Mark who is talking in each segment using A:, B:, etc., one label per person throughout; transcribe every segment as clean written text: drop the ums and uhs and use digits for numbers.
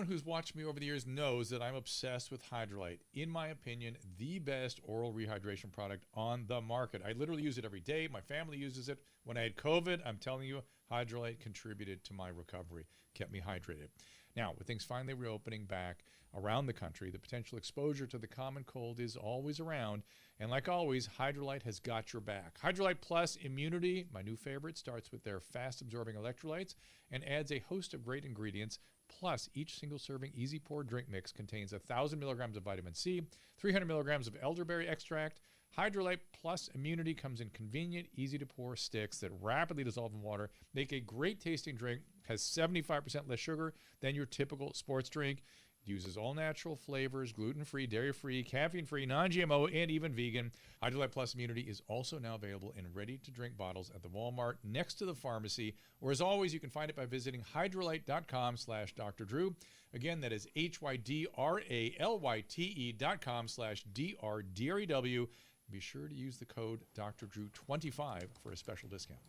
A: who's watched me over the years knows that I'm obsessed with Hydrolyte. In my opinion, the best oral rehydration product on the market. I literally use it every day. My family uses it. When I had COVID, I'm telling you, Hydrolyte contributed to my recovery, kept me hydrated. Now, with things finally reopening back around the country, the potential exposure to the common cold is always around. And like always, Hydrolyte has got your back. Hydrolyte Plus Immunity, my new favorite, starts with their fast-absorbing electrolytes and adds a host of great ingredients. Plus, each single-serving easy-pour drink mix contains 1,000 milligrams of vitamin C, 300 milligrams of elderberry extract. Hydrolyte Plus Immunity comes in convenient, easy-to-pour sticks that rapidly dissolve in water, make a great-tasting drink, has 75% less sugar than your typical sports drink, uses all-natural flavors, gluten-free, dairy-free, caffeine-free, non-GMO, and even vegan. Hydrolyte Plus Immunity is also now available in ready-to-drink bottles at the Walmart next to the pharmacy, or as always, you can find it by visiting hydrolyte.com/Dr. Drew. Again, that is HYDRALYTE.com/DRDREW. Be sure to use the code Dr. Drew 25 for a special discount.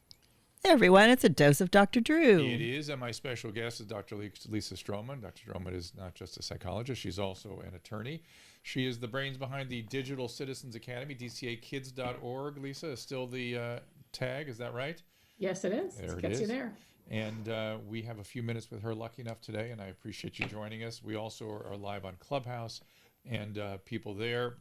B: Hey everyone, it's a dose of Dr. Drew.
A: It is, and my special guest is Dr. Lisa Strohman. Dr. Strohman is not just a psychologist, she's also an attorney. She is the brains behind the Digital Citizens Academy, dcakids.org. Lisa, is still the tag, is that right?
C: Yes, it is.
A: There
C: it gets you there.
A: And we have a few minutes with her, lucky enough today, and I appreciate you joining us. We also are live on Clubhouse, and people there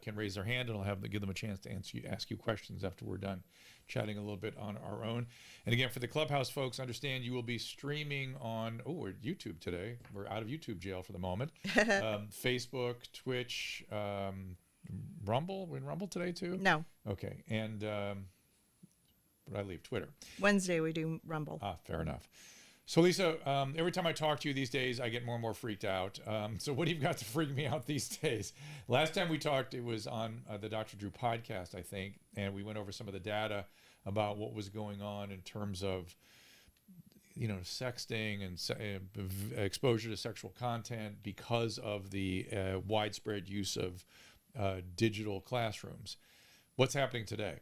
A: can raise their hand, and I'll give them a chance to ask you questions after we're done chatting a little bit on our own. And again, for the Clubhouse folks, understand you will be streaming on, we're at YouTube today. We're out of YouTube jail for the moment. Facebook, Twitch, Rumble. We're in Rumble today too?
B: No.
A: Okay. And what did I leave? Twitter.
B: Wednesday we do Rumble.
A: Fair enough. So Lisa, every time I talk to you these days, I get more and more freaked out. So what do you got to freak me out these days? Last time we talked, it was on the Dr. Drew podcast, I think, and we went over some of the data about what was going on in terms of, sexting and exposure to sexual content because of the widespread use of digital classrooms. What's happening today?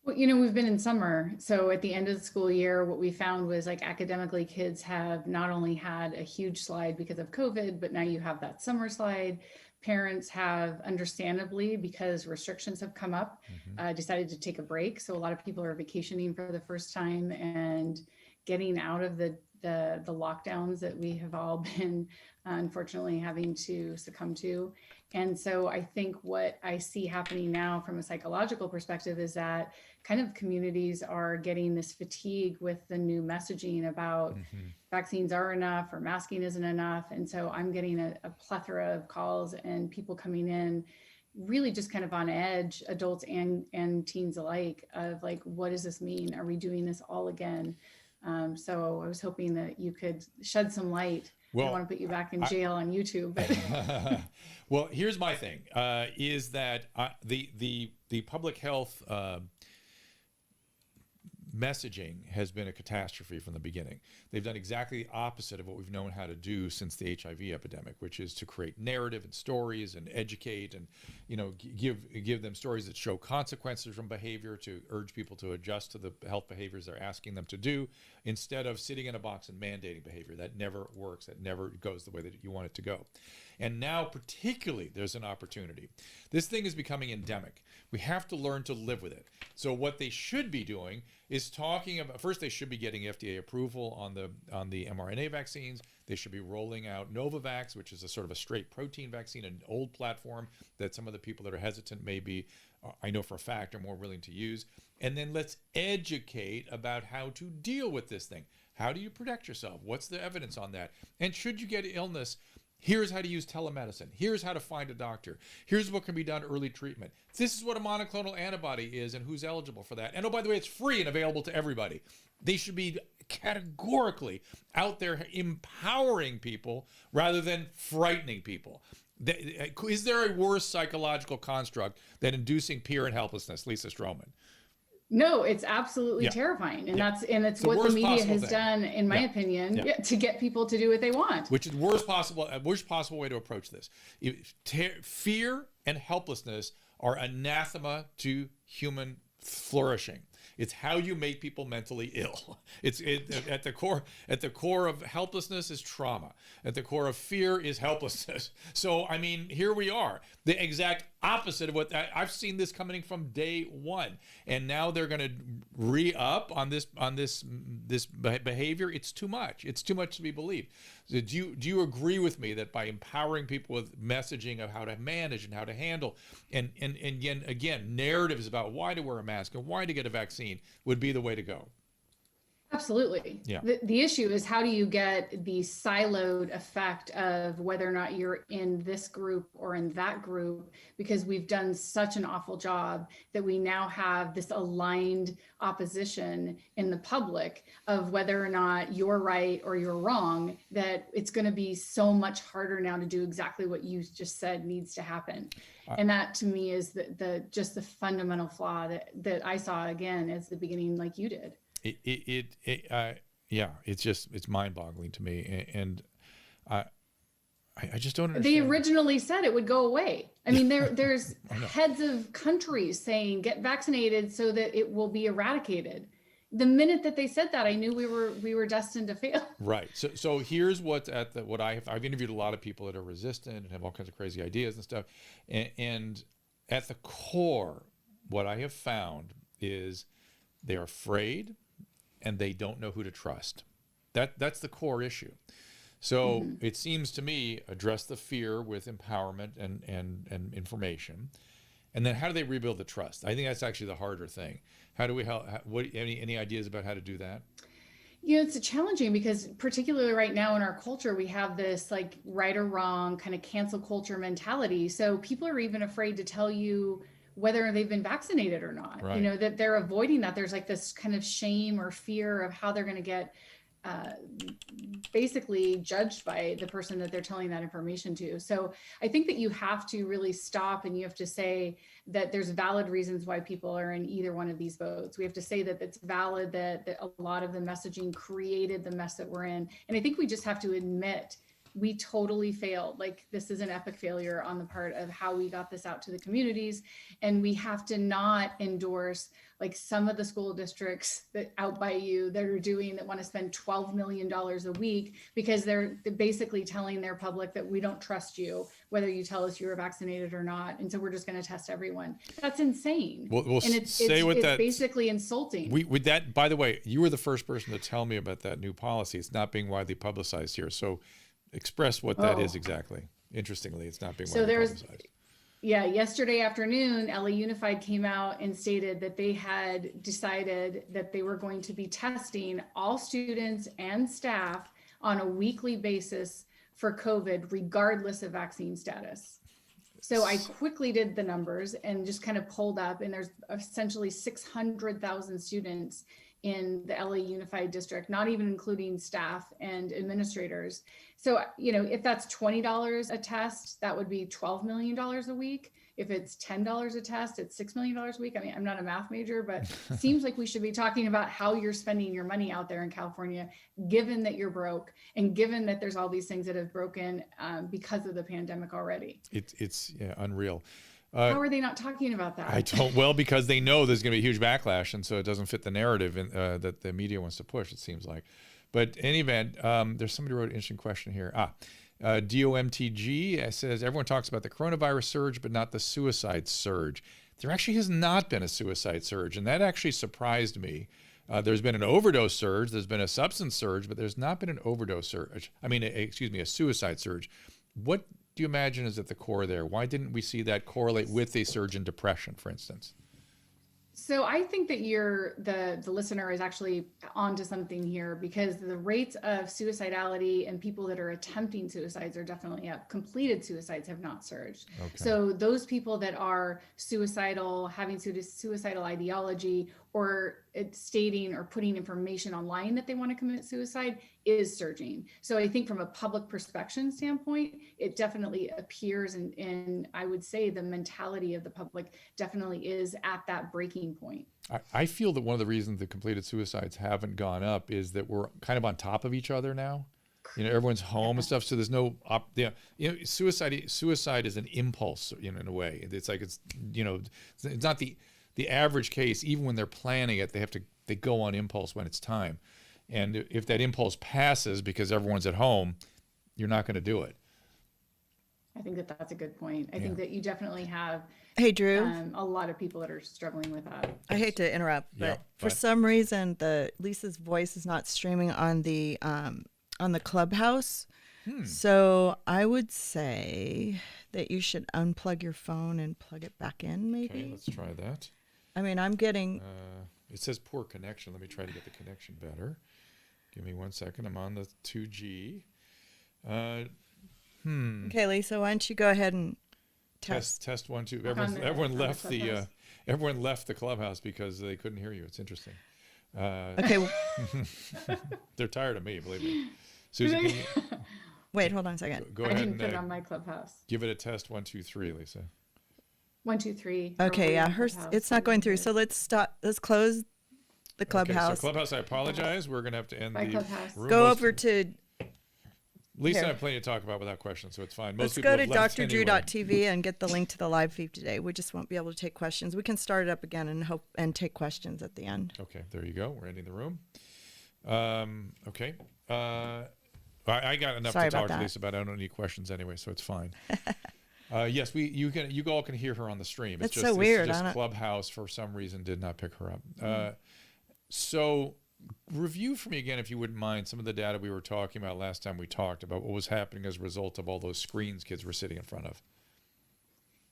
C: Well, we've been in summer. So at the end of the school year, what we found was academically kids have not only had a huge slide because of COVID, but now you have that summer slide. Parents have, understandably, because restrictions have come up, decided to take a break. So a lot of people are vacationing for the first time and getting out of the lockdowns that we have all been unfortunately having to succumb to. And so I think what I see happening now from a psychological perspective is that kind of communities are getting this fatigue with the new messaging about vaccines are enough or masking isn't enough. And so I'm getting a plethora of calls and people coming in really just kind of on edge, adults and teens alike, of what does this mean? Are we doing this all again? So I was hoping that you could shed some light. I don't want to put you back in jail on YouTube. But
A: well, here's my thing, is that the public health messaging has been a catastrophe from the beginning. They've done exactly the opposite of what we've known how to do since the HIV epidemic, which is to create narrative and stories and educate and, give them stories that show consequences from behavior to urge people to adjust to the health behaviors they're asking them to do, instead of sitting in a box and mandating behavior. That never works. That never goes the way that you want it to go. And now particularly there's an opportunity. This thing is becoming endemic. We have to learn to live with it. So what they should be doing is talking about, first they should be getting FDA approval on the mRNA vaccines. They should be rolling out Novavax, which is a sort of a straight protein vaccine, an old platform that some of the people that are hesitant may be, I know for a fact, are more willing to use. And then let's educate about how to deal with this thing. How do you protect yourself? What's the evidence on that? And should you get illness, here's how to use telemedicine. Here's how to find a doctor. Here's what can be done early treatment. This is what a monoclonal antibody is and who's eligible for that. And oh, by the way, it's free and available to everybody. They should be categorically out there empowering people rather than frightening people. Is there a worse psychological construct than inducing fear and helplessness, Lisa Strohman?
C: No, it's absolutely terrifying. And it's what the media has done, in my opinion, to get people to do what they want.
A: Which is the worst possible way to approach this. Fear and helplessness are anathema to human flourishing. It's how you make people mentally ill. At the core of helplessness is trauma. At the core of fear is helplessness. So, I mean, here we are, the exact opposite of what I've seen this coming from day one. And now they're going to re-up on this behavior. It's too much. It's too much to be believed. So do you agree with me that by empowering people with messaging of how to manage and how to handle, and again, narratives about why to wear a mask and why to get a vaccine would be the way to go?
C: Absolutely.
A: Yeah.
C: The issue is, how do you get the siloed effect of whether or not you're in this group or in that group? Because we've done such an awful job that we now have this aligned opposition in the public of whether or not you're right or you're wrong, that it's going to be so much harder now to do exactly what you just said needs to happen. And that to me is just the fundamental flaw that I saw again as the beginning, like you did.
A: Yeah, it's mind-boggling to me, and I just don't understand.
C: They originally said it would go away. I mean, there's heads of countries saying get vaccinated so that it will be eradicated. The minute that they said that, I knew we were destined to fail.
A: Right. So here's what's I've interviewed a lot of people that are resistant and have all kinds of crazy ideas and stuff, and at the core, what I have found is they're afraid and they don't know who to trust. That's the core issue. So it seems to me, address the fear with empowerment and information. And then how do they rebuild the trust? I think that's actually the harder thing. How do we help? Any ideas about how to do that?
C: You know, it's challenging because particularly right now in our culture, we have this like right or wrong kind of cancel culture mentality. So people are even afraid to tell you whether they've been vaccinated or not,
A: right.
C: You know, that they're avoiding that. There's like this kind of shame or fear of how they're going to get basically judged by the person that they're telling that information to. So I think that you have to really stop and you have to say that there's valid reasons why people are in either one of these boats. We have to say that it's valid that a lot of the messaging created the mess that we're in. And I think we just have to admit we totally failed. Like, this is an epic failure on the part of how we got this out to the communities. And we have to not endorse like some of the school districts that out by you that are doing, that want to spend $12 million a week because they're basically telling their public that we don't trust you, whether you tell us you were vaccinated or not. And so we're just going to test everyone. That's insane.
A: We'll
C: and it's basically insulting.
A: With that, by the way, you were the first person to tell me about that new policy. It's not being widely publicized here. So express what that is exactly. Interestingly, it's not being widely publicized.
C: Yeah, yesterday afternoon, LA Unified came out and stated that they had decided that they were going to be testing all students and staff on a weekly basis for COVID, regardless of vaccine status. So I quickly did the numbers and just kind of pulled up, and there's essentially 600,000 students in the LA Unified District, not even including staff and administrators. So, you know, if that's $20 a test, that would be $12 million a week. If it's $10 a test, it's $6 million a week. I mean, I'm not a math major, but it seems like we should be talking about how you're spending your money out there in California, given that you're broke and given that there's all these things that have broken because of the pandemic already.
A: It's unreal.
C: How are they not talking about that?
A: Well, because they know there's going to be a huge backlash, and so it doesn't fit the narrative that the media wants to push, it seems like. But in any event, there's somebody who wrote an interesting question here. DOMTG says, everyone talks about the coronavirus surge, but not the suicide surge. There actually has not been a suicide surge, and that actually surprised me. There's been an overdose surge, there's been a substance surge, but there's not been an overdose surge. A suicide surge. What do you imagine is at the core there? Why didn't we see that correlate with a surge in depression, for instance?
C: So I think that the listener is actually onto something here, because the rates of suicidality and people that are attempting suicides are definitely up. Completed suicides have not surged. Okay. So those people that are suicidal, having suicidal ideology, or stating or putting information online that they want to commit suicide is surging. So I think from a public perception standpoint, it definitely appears, and I would say the mentality of the public definitely is at that breaking point.
A: I feel that one of the reasons the completed suicides haven't gone up is that we're kind of on top of each other now. You know, everyone's home and stuff, so there's no suicide is an impulse, in a way. It's like it's not the the average case, even when they're planning it, they go on impulse when it's time. And if that impulse passes because everyone's at home, you're not going to do it.
C: I think that that's a good point. I think that you definitely have
B: Hey, Drew.
C: a lot of people that are struggling with that.
B: I hate to interrupt, but
A: Yeah,
B: for some reason, Lisa's voice is not streaming on the Clubhouse. So I would say that you should unplug your phone and plug it back in, maybe.
A: Okay, let's try that.
B: I mean, I'm getting.
A: It says poor connection. Let me try to get the connection better. Give me 1 second. I'm on the 2G.
B: Okay, Lisa, why don't you go ahead and test?
A: Test 1 2.
C: On
A: Everyone
C: the
A: left the
C: Clubhouse?
A: everyone left the Clubhouse because they couldn't hear you. It's interesting.
B: Okay,
A: They're tired of me, believe me. Susan, can you
B: wait, hold on a second.
A: go
C: I
A: ahead
C: didn't
A: and
C: put it on my Clubhouse.
A: give it a test 1 2 3, Lisa?
C: 1, 2, 3.
B: Okay, yeah, it's not going through.
C: So
B: So let's stop. Let's close the Clubhouse.
A: Okay, so Clubhouse, I apologize. We're going to have to end
C: Bye,
A: the
C: Clubhouse.
A: room.
B: Go over to.
A: Lisa and I
B: here.
A: have plenty to talk about without questions, so it's fine.
B: Let's
A: people
B: go to
A: have left anyway.
B: drdrew.tv and get the link to the live feed today. We just won't be able to take questions. We can start it up again and take questions at the end.
A: Okay, there you go. We're ending the room. Okay. I got enough
B: Sorry
A: to talk
B: about
A: to
B: that.
A: Lisa about. I don't need questions anyway, so it's fine. Yes, you all can hear her on the stream.
B: That's so weird,
A: It's
B: I
A: just
B: don't-
A: Clubhouse for some reason did not pick her up. So review for me again, if you wouldn't mind, some of the data we were talking about last time we talked about what was happening as a result of all those screens kids were sitting in front of.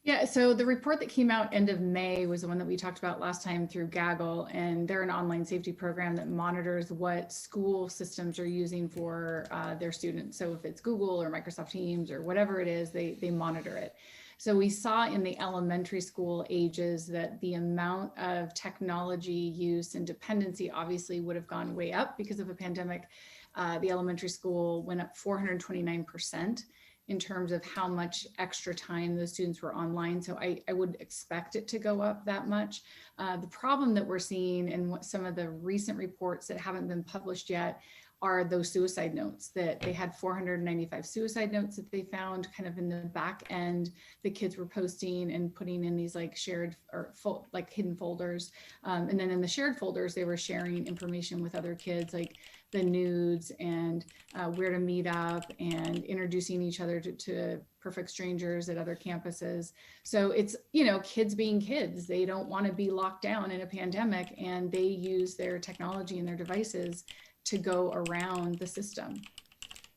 C: Yeah, so the report that came out end of May was the one that we talked about last time through Gaggle, and they're an online safety program that monitors what school systems are using for their students. So if it's Google or Microsoft Teams or whatever it is, they monitor it. So we saw in the elementary school ages that the amount of technology use and dependency obviously would have gone way up because of a pandemic. The elementary school went up 429% in terms of how much extra time those students were online. So I would expect it to go up that much. The problem that we're seeing in what some of the recent reports that haven't been published yet are those suicide notes, that they had 495 suicide notes that they found kind of in the back end. The kids were posting and putting in these like shared or like hidden folders. And then in the shared folders, they were sharing information with other kids, like the nudes and where to meet up and introducing each other to perfect strangers at other campuses. So it's, kids being kids. They don't want to be locked down in a pandemic, and they use their technology and their devices to go around the system.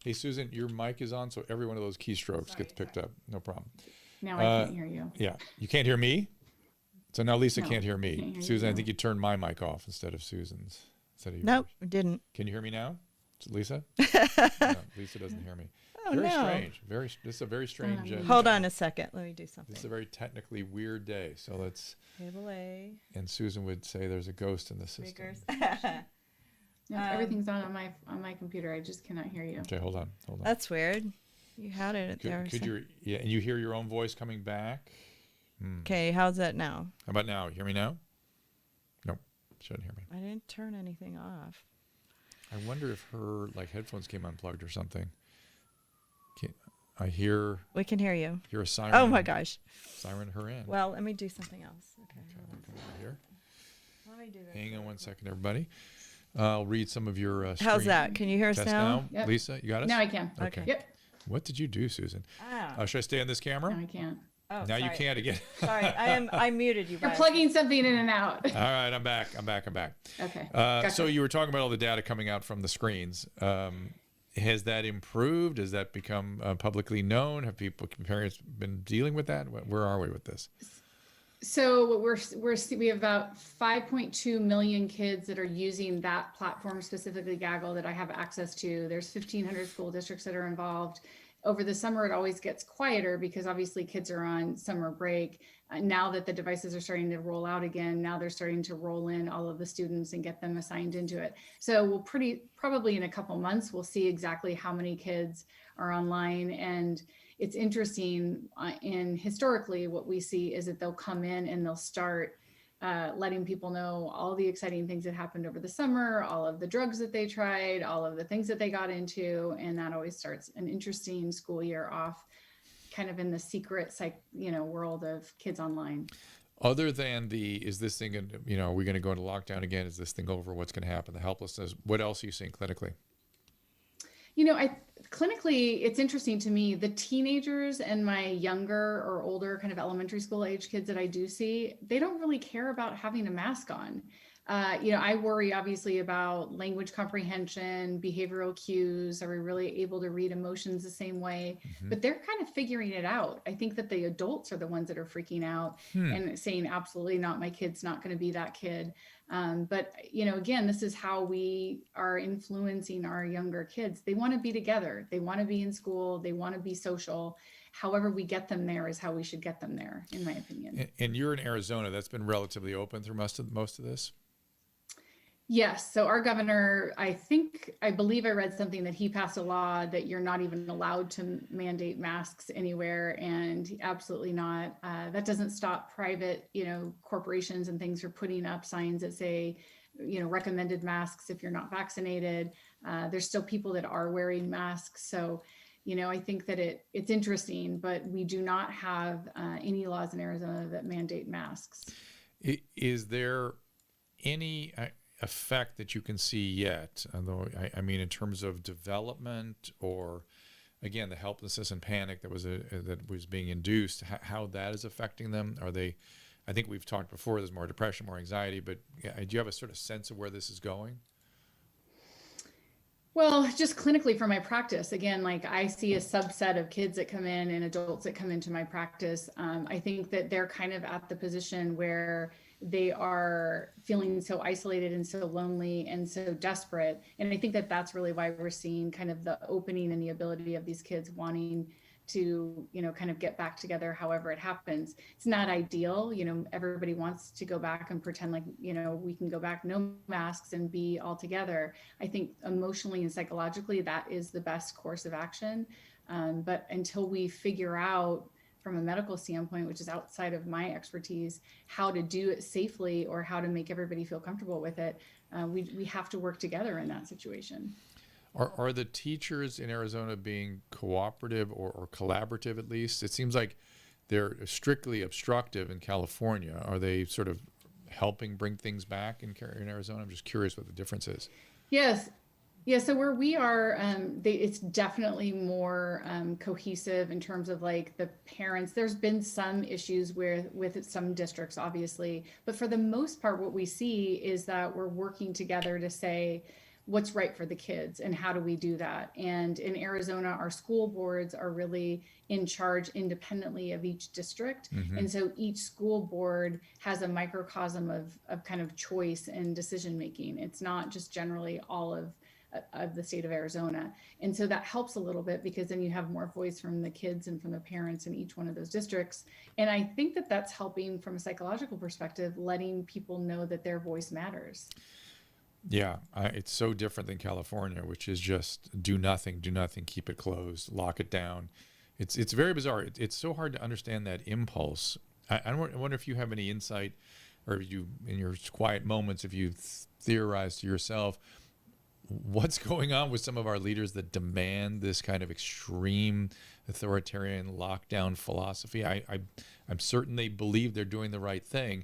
A: Hey, Susan, your mic is on, so every one of those keystrokes gets picked up. No problem.
C: Now I can't hear you.
A: Yeah. You can't hear me? So now Lisa
C: No,
A: can't hear me.
C: can't hear you
A: Susan, I
C: too.
A: think you turned my mic off instead of Susan's. Instead of yours.
B: Nope, it didn't.
A: Can you hear me now? Lisa? No, Lisa doesn't hear me.
B: Oh,
A: Very
B: no.
A: strange. This is a very strange.
B: Hold on a second. Let me do something.
A: This is a very technically weird day. So let's.
B: Table A.
A: And Susan would say there's a ghost in the system.
B: Speakers.
C: No, everything's on my computer. I just cannot hear you.
A: Okay, hold on.
B: That's weird. You had it there.
A: Could you? Yeah, and you hear your own voice coming back.
B: Okay, how's that now?
A: How about now? You hear me now? Nope, shouldn't hear me.
B: I didn't turn anything off.
A: I wonder if her headphones came unplugged or something. I hear
B: We can hear you.
A: a siren.
B: Oh my gosh.
A: Siren her in.
B: Well, let me do something else. Okay.
A: Okay,
B: hold on.
A: come over here.
B: Let me do this.
A: Hang on 1 second, everybody. I'll read some of your.
B: How's
A: screen
B: that? Can you hear us
A: test
B: now?
C: Yep.
A: Lisa, you got us?
C: Now I can.
A: Okay.
C: Yep.
A: What did you do, Susan?
B: Ah.
A: Should I stay on this camera?
C: Now I can't.
B: Oh,
A: Now you
B: sorry.
A: can't again.
B: Sorry, I muted you.
C: You're
B: guys.
C: plugging something in and out.
A: All right, I'm back.
C: Okay.
A: So you were talking about all the data coming out from the screens. Has that improved? Has that become publicly known? Have parents been dealing with that? Where are we with this?
C: So we have about 5.2 million kids that are using that platform, specifically Gaggle, that I have access to. There's 1,500 school districts that are involved. Over the summer, it always gets quieter because obviously kids are on summer break. Now that the devices are starting to roll out again, now they're starting to roll in all of the students and get them assigned into it. So we'll probably in a couple months, we'll see exactly how many kids are online. And it's interesting, historically, what we see is that they'll come in and they'll start letting people know all the exciting things that happened over the summer, all of the drugs that they tried, all of the things that they got into. And that always starts an interesting school year off, kind of in the secret world of kids online.
A: Other than is this thing, are we going to go into lockdown again? Is this thing over? What's going to happen? The helplessness. What else are you seeing clinically?
C: Clinically, it's interesting to me, the teenagers and my younger or older kind of elementary school age kids that I do see, they don't really care about having a mask on. I worry obviously about language comprehension, behavioral cues. Are we really able to read emotions the same way? But they're kind of figuring it out. I think that the adults are the ones that are freaking out and saying, absolutely not, my kid's not going to be that kid. But again, this is how we are influencing our younger kids. They want to be together. They want to be in school. They want to be social. However we get them there is how we should get them there, in my opinion.
A: And you're in Arizona. That's been relatively open through most of this?
C: Yes. So our governor, I believe I read something that he passed a law that you're not even allowed to mandate masks anywhere, and absolutely not. That doesn't stop private, corporations and things from putting up signs that say, recommended masks if you're not vaccinated. There's still people that are wearing masks. So, I think that it's interesting, but we do not have any laws in Arizona that mandate masks.
A: Is there any effect that you can see yet, although I mean in terms of development, or again the helplessness and panic that was being induced, how that is affecting them? I think we've talked before, there's more depression, more anxiety, but do you have a sort of sense of where this is going?
C: Well, just clinically for my practice, again, like I see a subset of kids that come in and adults that come into my practice. I think that they're kind of at the position where they are feeling so isolated and so lonely and so desperate. And I think that that's really why we're seeing kind of the opening and the ability of these kids wanting to, kind of get back together however it happens. It's not ideal. Everybody wants to go back and pretend like, we can go back, no masks and be all together. I think emotionally and psychologically, that is the best course of action. But until we figure out from a medical standpoint, which is outside of my expertise, how to do it safely or how to make everybody feel comfortable with it, we have to work together in that situation.
A: Are the teachers in Arizona being cooperative or collaborative at least? It seems like they're strictly obstructive in California. Are they sort of helping bring things back in Arizona? I'm just curious what the difference is.
C: Yes. Yeah, so where we are, it's definitely more cohesive in terms of like the parents. There's been some issues with some districts, obviously, but for the most part, what we see is that we're working together to say what's right for the kids and how do we do that. And in Arizona, our school boards are really in charge independently of each district. And so each school board has a microcosm of kind of choice and decision making. It's not just generally all of the state of Arizona. And so that helps a little bit because then you have more voice from the kids and from the parents in each one of those districts. And I think that that's helping from a psychological perspective, letting people know that their voice matters.
A: Yeah, it's so different than California, which is just do nothing, keep it closed, lock it down. It's very bizarre. It's so hard to understand that impulse. I wonder if you have any insight, or you, in your quiet moments, if you theorize to yourself, what's going on with some of our leaders that demand this kind of extreme authoritarian lockdown philosophy? I'm certain they believe they're doing the right thing.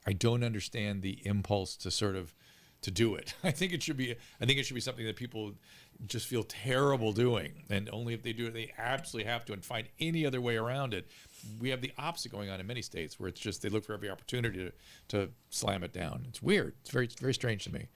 A: I don't understand the impulse to do it. I think it should be something that people just feel terrible doing, and only if they do it, they absolutely have to, and find any other way around it. We have the opposite going on in many states, where it's just they look for every opportunity to slam it down. It's weird. It's very, very strange to me.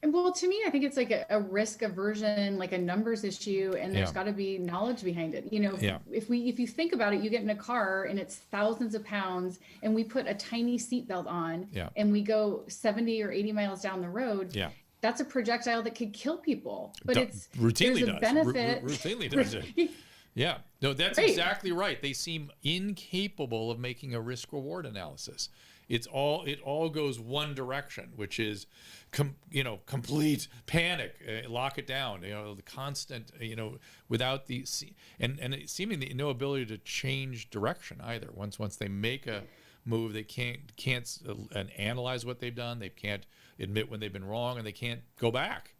C: Well, to me, I think it's like a risk aversion, like a numbers issue, and there's got to be knowledge behind it. If you think about it, you get in a car and it's thousands of pounds, and we put a tiny seatbelt on, and we go 70 or 80 miles down the road. That's a projectile that could kill people, but it's
A: routinely
C: there's a benefit.
A: Routinely does it. Yeah, no, that's right. Exactly right. They seem incapable of making a risk-reward analysis. It all goes one direction, which is, complete panic, lock it down. The constant, without the and seemingly no ability to change direction either. Once they make a move, they can't analyze what they've done. They can't admit when they've been wrong, and they can't go back.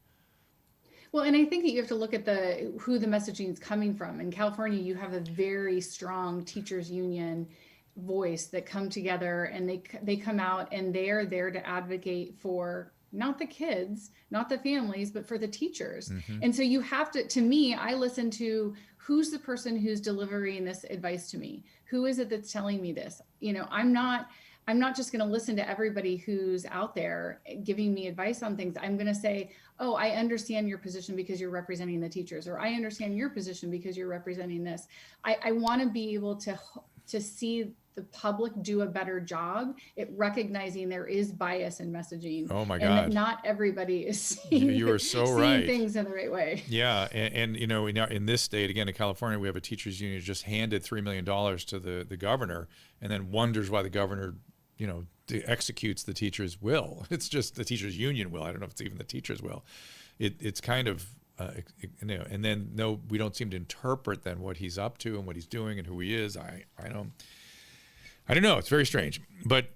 C: Well, and I think that you have to look at who the messaging is coming from. In California, you have a very strong teachers union. voice that come together, and they come out and they are there to advocate for not the kids, not the families, but for the teachers. And so you have to me, I listen to who's the person who's delivering this advice to me. Who is it that's telling me this? I'm not just going to listen to everybody who's out there giving me advice on things. I'm going to say, oh, I understand your position because you're representing the teachers, or I understand your position because you're representing this. I want to be able to see the public do a better job at recognizing there is bias in messaging.
A: Oh my
C: and
A: God.
C: that not everybody is seeing,
A: You are so
C: seeing
A: right.
C: things in the right way.
A: Yeah. And in this state, again, in California, we have a teachers union just handed $3 million to the governor, and then wonders why the governor, executes the teacher's will. It's just the teachers union will. I don't know if it's even the teacher's will. It's kind of, and then we don't seem to interpret then what he's up to and what he's doing and who he is. I don't know. It's very strange. But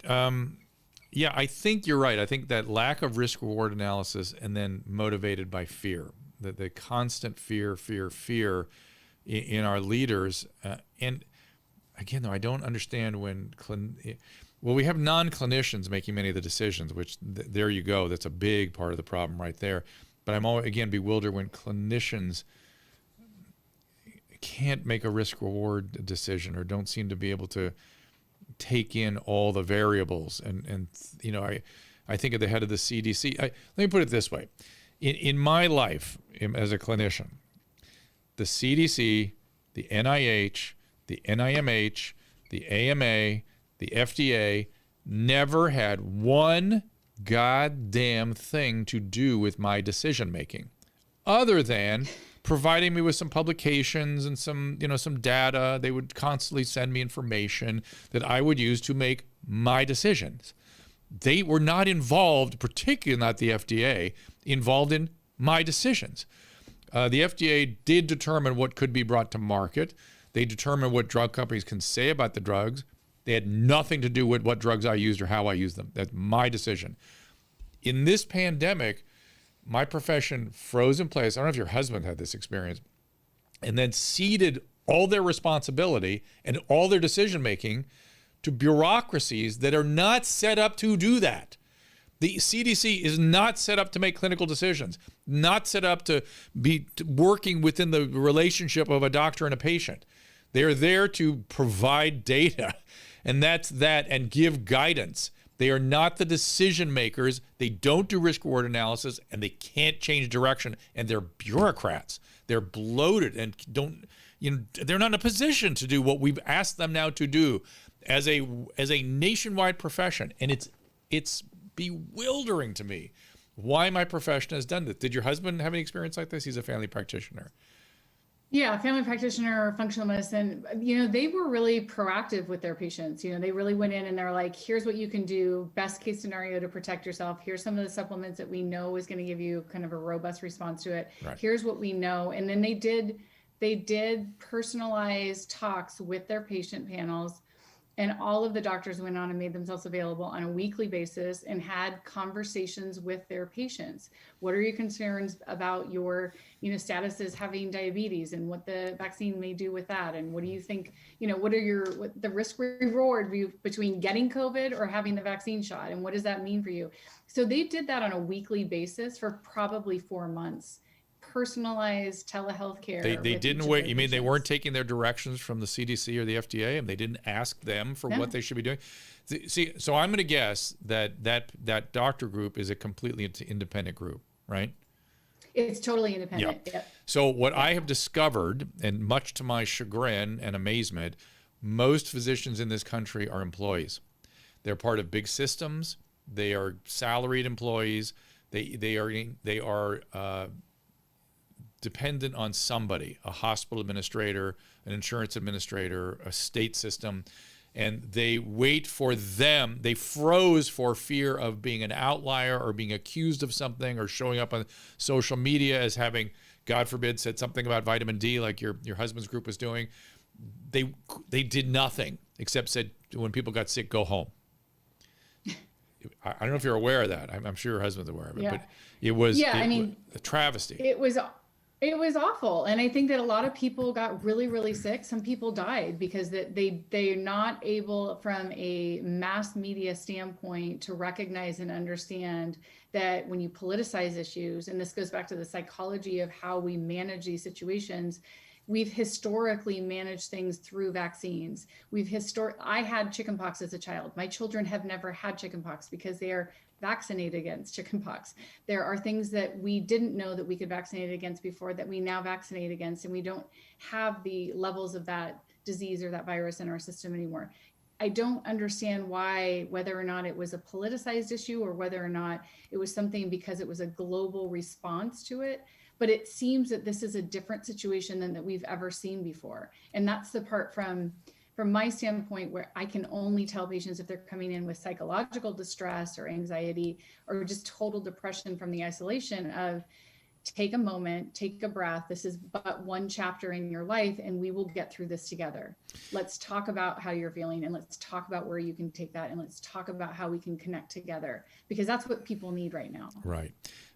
A: yeah, I think you're right. I think that lack of risk-reward analysis, and then motivated by fear, the constant fear in our leaders. And again, though, I don't understand when we have non-clinicians making many of the decisions, which there you go. That's a big part of the problem right there. But I'm always, again, bewildered when clinicians can't make a risk-reward decision or don't seem to be able to take in all the variables. And I think of the head of the CDC. Let me put it this way. In my life as a clinician, the CDC, the NIH, the NIMH, the AMA, the FDA never had one goddamn thing to do with my decision making, other than providing me with some publications and some data. They would constantly send me information that I would use to make my decisions. They were not involved, particularly not the FDA, involved in my decisions. The FDA did determine what could be brought to market. They determined what drug companies can say about the drugs. They had nothing to do with what drugs I used or how I used them. That's my decision. In this pandemic, my profession froze in place. I don't know if your husband had this experience, and then ceded all their responsibility and all their decision-making to bureaucracies that are not set up to do that. The CDC is not set up to make clinical decisions, not set up to be working within the relationship of a doctor and a patient. They're there to provide data, and that's that, and give guidance. They are not the decision makers. They don't do risk-reward analysis, and they can't change direction. And they're bureaucrats. They're bloated and they're not in a position to do what we've asked them now to do as a nationwide profession. And it's bewildering to me why my profession has done this. Did your husband have any experience like this? He's a family practitioner.
C: Yeah, family practitioner, functional medicine, they were really proactive with their patients. They really went in and they're like, here's what you can do, best case scenario to protect yourself. Here's some of the supplements that we know is going to give you kind of a robust response to it.
A: Right.
C: Here's what we know. And then they did personalized talks with their patient panels. And all of the doctors went on and made themselves available on a weekly basis and had conversations with their patients. What are your concerns about your, status as having diabetes and what the vaccine may do with that? And what do you think, what the risk reward between getting COVID or having the vaccine shot? And what does that mean for you? So they did that on a weekly basis for probably 4 months. Personalized telehealth care.
A: They didn't wait. You mean they weren't taking their directions from the CDC or the FDA, and they didn't ask them for what they should be doing? See, so I'm going to guess that doctor group is a completely independent group, right?
C: It's totally independent.
A: Yeah.
C: Yep.
A: So what I have discovered, and much to my chagrin and amazement, most physicians in this country are employees. They're part of big systems. They are salaried employees. They are dependent on somebody, a hospital administrator, an insurance administrator, a state system, and they wait for them. They froze for fear of being an outlier or being accused of something or showing up on social media as having, God forbid, said something about vitamin D like your husband's group was doing. They did nothing except said, when people got sick, go home. I don't know if you're aware of that. I'm sure your husband's aware of it, but it was a travesty.
C: It was awful. And I think that a lot of people got really, really sick. Some people died because they're not able from a mass media standpoint to recognize and understand that when you politicize issues, and this goes back to the psychology of how we manage these situations, we've historically managed things through vaccines. I had chickenpox as a child. My children have never had chickenpox because they are vaccinated against chickenpox. There are things that we didn't know that we could vaccinate against before that we now vaccinate against, and we don't have the levels of that disease or that virus in our system anymore. I don't understand why, whether or not it was a politicized issue or whether or not it was something because it was a global response to it. But it seems that this is a different situation than that we've ever seen before. And that's the part from my standpoint where I can only tell patients if they're coming in with psychological distress or anxiety or just total depression from the isolation of take a moment, take a breath. This is but one chapter in your life and we will get through this together. Let's talk about how you're feeling and let's talk about where you can take that and let's talk about how we can connect together because that's what people need right now.
A: Right.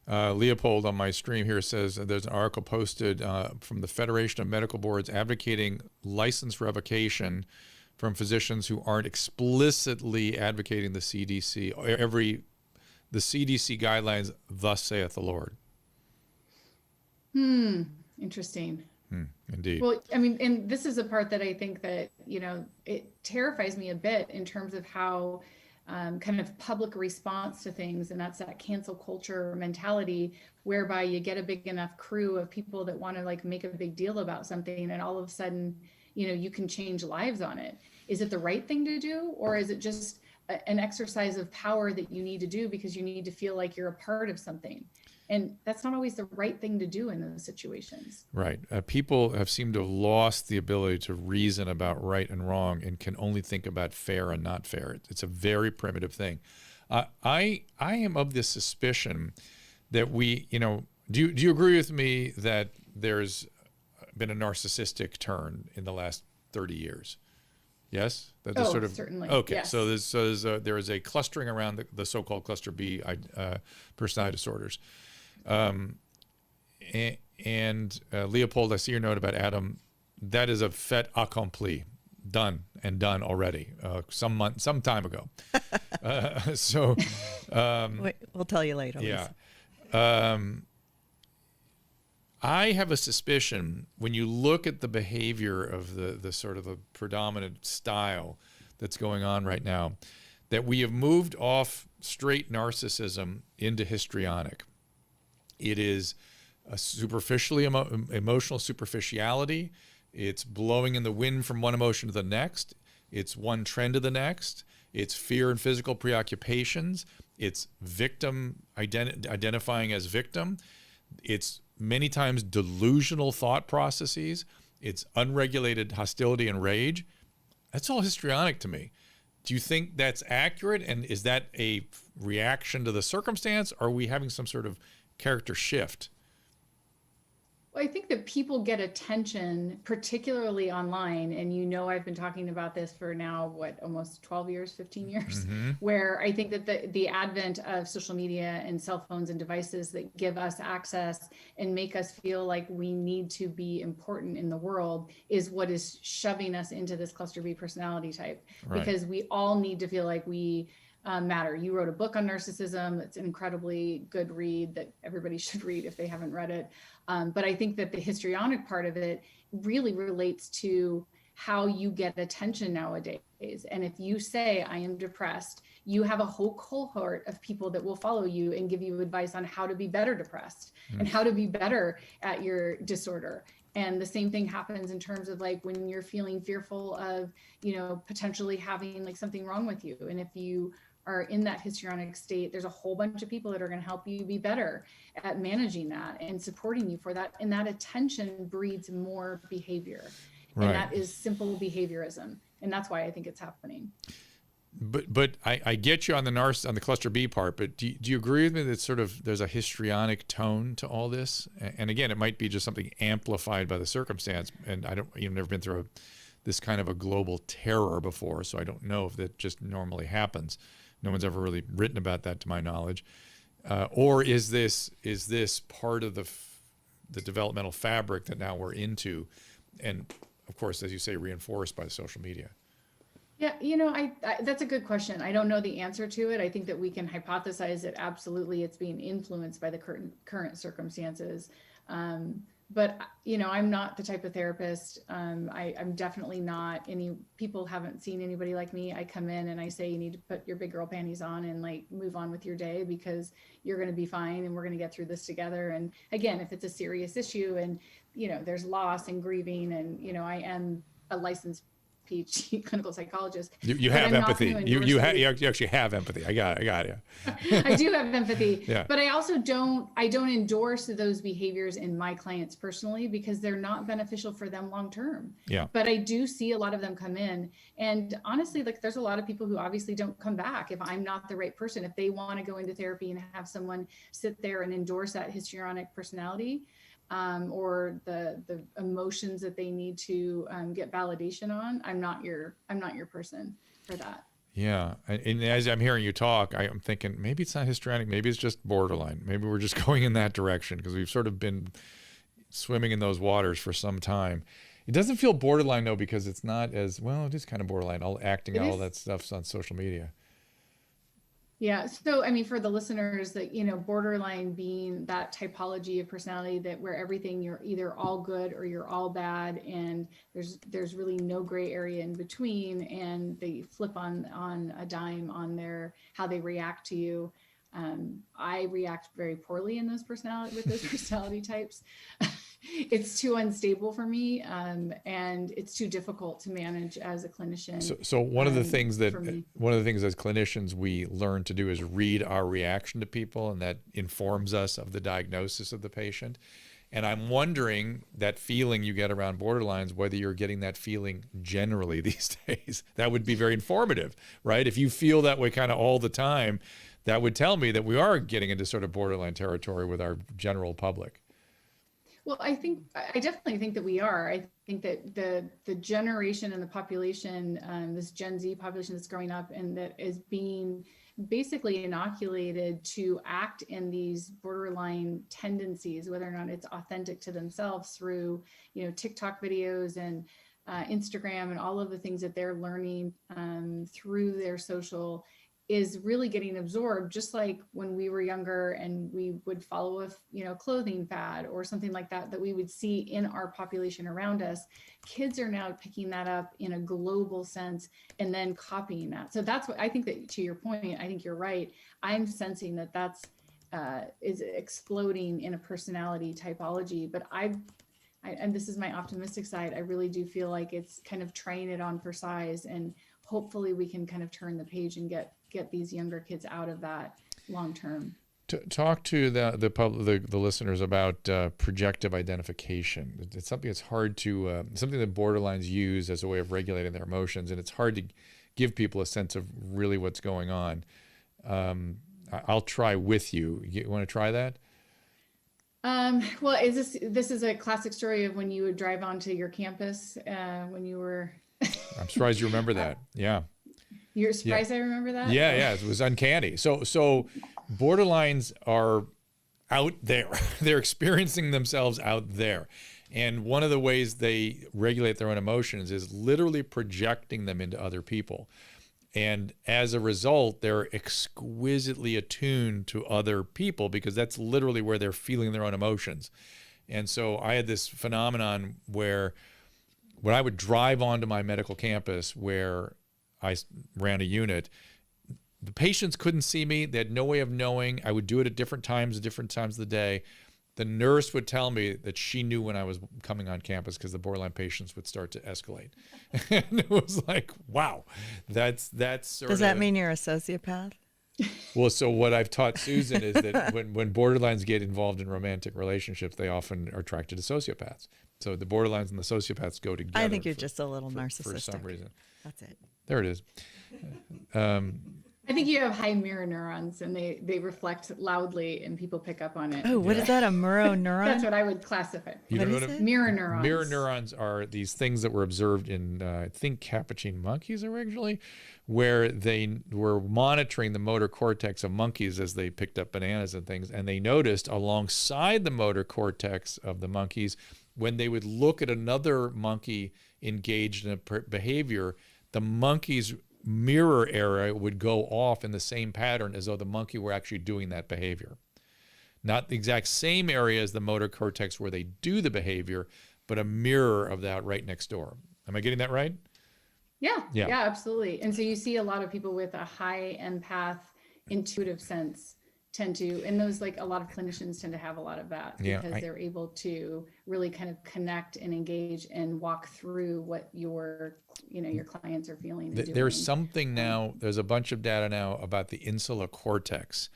A: Leopold on my stream here says there's an article posted from the Federation of Medical Boards advocating license revocation from physicians who aren't explicitly advocating the CDC. The CDC guidelines, thus saith the Lord.
C: Interesting.
A: Indeed.
C: Well, I mean, and this is a part that I think that, it terrifies me a bit in terms of how kind of public response to things. And that's that cancel culture mentality whereby you get a big enough crew of people that want to like make a big deal about something. And all of a sudden, you can change lives on it. Is it the right thing to do? Or is it just an exercise of power that you need to do because you need to feel like you're a part of something? And that's not always the right thing to do in those situations. Right.
A: People have seemed to have lost the ability to reason about right and wrong and can only think about fair and not fair. It's a very primitive thing. I am of this suspicion that do you agree with me that there's been a narcissistic turn in the last 30 years? Yes?
C: Certainly.
A: Okay,
C: yes.
A: so there is a clustering around the so-called cluster B personality disorders. And Leopold, I see your note about Adam. That is a fait accompli, done already, some time ago.
B: Wait, we'll tell you later.
A: Yeah. I have a suspicion when you look at the behavior of the sort of the predominant style that's going on right now, that we have moved off straight narcissism into histrionic. It is a superficially emotional superficiality. It's blowing in the wind from one emotion to the next. It's one trend to the next. It's fear and physical preoccupations. It's victim identifying as victim. It's many times delusional thought processes. It's unregulated hostility and rage. That's all histrionic to me. Do you think that's accurate? And is that a reaction to the circumstance? Or are we having some sort of character shift?
C: Well, I think that people get attention, particularly online. And I've been talking about this for now, almost 12 years, 15 years, where I think that the advent of social media and cell phones and devices that give us access and make us feel like we need to be important in the world is what is shoving us into this cluster B personality type. Right. Because we all need to feel like we matter. You wrote a book on narcissism. It's an incredibly good read that everybody should read if they haven't read it. But I think that the histrionic part of it really relates to how you get attention nowadays. And if you say, I am depressed, you have a whole cohort of people that will follow you and give you advice on how to be better depressed and how to be better at your disorder. And the same thing happens in terms of like when you're feeling fearful of, potentially having like something wrong with you. And if you are in that histrionic state, there's a whole bunch of people that are going to help you be better at managing that and supporting you for that. And that attention breeds more behavior. Right. And that is simple behaviorism. And that's why I think it's happening.
A: But I get you on the cluster B part, but do you agree with me that there's a histrionic tone to all this? And again, it might be just something amplified by the circumstance. And you've never been through this kind of a global terror before, so I don't know if that just normally happens. No one's ever really written about that to my knowledge. Or is this part of the developmental fabric that now we're into, and of course, as you say, reinforced by social media.
C: Yeah, I that's a good question. I don't know the answer to it. I think that we can hypothesize that absolutely it's being influenced by the current circumstances. But I'm not the type of therapist. I'm definitely not people haven't seen anybody like me. I come in and I say, you need to put your big girl panties on and like move on with your day, because you're going to be fine and we're going to get through this together. And again, if it's a serious issue and, there's loss and grieving, and, I am a licensed PhD clinical psychologist.
A: You have empathy. You actually have empathy. I got you.
C: I do have empathy,
A: yeah.
C: But I also don't endorse those behaviors in my clients personally, because they're not beneficial for them long term.
A: Yeah.
C: But I do see a lot of them come in, and honestly, like there's a lot of people who obviously don't come back if I'm not the right person. If they want to go into therapy and have someone sit there and endorse that histrionic personality, or the emotions that they need to get validation on, I'm not your person for that.
A: Yeah, and as I'm hearing you talk, I'm thinking maybe it's not histrionic, maybe it's just borderline. Maybe we're just going in that direction because we've sort of been swimming in those waters for some time. It doesn't feel borderline though, because it's not as well. It is kind of borderline. All acting, all that stuff's on social media.
C: Yeah. So, I mean, for the listeners, that, borderline being that typology of personality that where everything, you're either all good or you're all bad, and there's really no gray area in between, and they flip on a dime on how they react to you. I react very poorly with those personality types. It's too unstable for me, and it's too difficult to manage as a clinician.
A: So one of the things as clinicians we learn to do is read our reaction to people, and that informs us of the diagnosis of the patient. And I'm wondering, that feeling you get around borderlines, whether you're getting that feeling generally these days. That would be very informative, right? If you feel that way kind of all the time, that would tell me that we are getting into sort of borderline territory with our general public.
C: Well, I definitely think that we are. I think that the generation and the population, this Gen Z population that's growing up and that is being basically inoculated to act in these borderline tendencies, whether or not it's authentic to themselves through, TikTok videos and Instagram and all of the things that they're learning through their social, is really getting absorbed, just like when we were younger and we would follow a clothing fad or something like that we would see in our population around us. Kids are now picking that up in a global sense and then copying that. So that's what I think, that to your point, I think you're right. I'm sensing that's is exploding in a personality typology, but and this is my optimistic side, I really do feel like it's kind of trying it on for size, and hopefully we can kind of turn the page and get these younger kids out of that long term.
A: Talk to the listeners about projective identification. It's something that's hard to something that borderlines use as a way of regulating their emotions, and it's hard to give people a sense of really what's going on. I'll try with you. You want to try that?
C: Well, this is a classic story of when you would drive onto your campus when you were.
A: I'm surprised you remember that. Yeah.
C: You're surprised I remember that?
A: Yeah, it was uncanny. So borderlines are out there. They're experiencing themselves out there. And one of the ways they regulate their own emotions is literally projecting them into other people. And as a result, they're exquisitely attuned to other people, because that's literally where they're feeling their own emotions. And so I had this phenomenon where when I would drive onto my medical campus where I ran a unit, the patients couldn't see me. They had no way of knowing. I would do it at different times of the day. The nurse would tell me that she knew when I was coming on campus, because the borderline patients would start to escalate. And it was like, wow, that's sort of.
B: Does that mean you're a sociopath?
A: Well, so what I've taught Susan is that when borderlines get involved in romantic relationships, they often are attracted to sociopaths. So the borderlines and the sociopaths go together.
B: I think you're just a little narcissistic.
A: For some reason.
B: That's it.
A: There it is.
C: I think you have high mirror neurons, and they reflect loudly, and people pick up on it.
B: Oh, what is that? A mirror neuron?
C: That's what I would classify.
A: You
B: What
A: don't know
B: is
A: what a
B: it?
C: Mirror neurons.
A: mirror neurons are these things that were observed in, I think, capuchin monkeys originally, where they were monitoring the motor cortex of monkeys as they picked up bananas and things. And they noticed alongside the motor cortex of the monkeys, when they would look at another monkey engaged in a behavior, the monkey's mirror area would go off in the same pattern as though the monkey were actually doing that behavior. Not the exact same area as the motor cortex where they do the behavior, but a mirror of that right next door. Am I getting that right?
C: Yeah,
A: Yeah.
C: yeah, absolutely. And so you see a lot of people with a high empath, intuitive sense tend to, and those, like, a lot of clinicians tend to have a lot of that because they're able to really kind of connect and engage and walk through what your clients are feeling and doing.
A: There's something now, there's a bunch of data now about the insular cortex.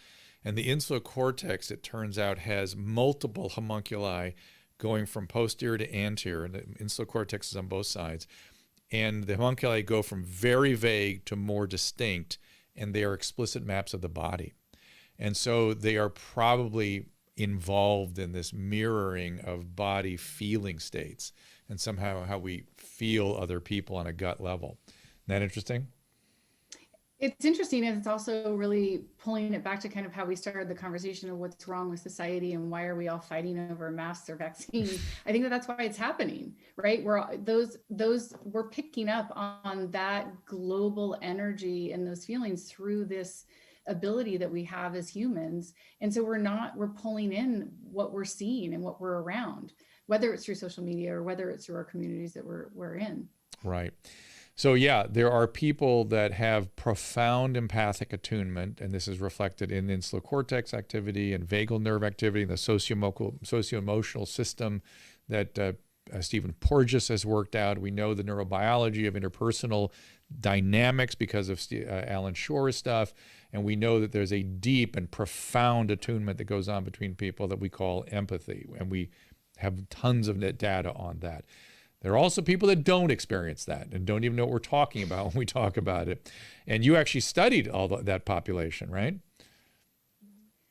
A: And the insular cortex, it turns out, has multiple homunculi going from posterior to anterior. And the insular cortex is on both sides. And the homunculi go from very vague to more distinct, and they are explicit maps of the body. And so they are probably involved in this mirroring of body feeling states and somehow how we feel other people on a gut level. Isn't that interesting?
C: It's interesting, and it's also really pulling it back to kind of how we started the conversation of what's wrong with society and why are we all fighting over masks or vaccines. I think that's why it's happening, right? We're picking up on that global energy and those feelings through this ability that we have as humans. And so we're pulling in what we're seeing and what we're around, whether it's through social media or whether it's through our communities that we're in.
A: Right. So yeah, there are people that have profound empathic attunement, and this is reflected in insular cortex activity and vagal nerve activity, the socio-emotional system that Stephen Porges has worked out. We know the neurobiology of interpersonal dynamics because of Alan Shore's stuff, and we know that there's a deep and profound attunement that goes on between people that we call empathy, and we have tons of data on that. There are also people that don't experience that and don't even know what we're talking about when we talk about it. And you actually studied all that population, right?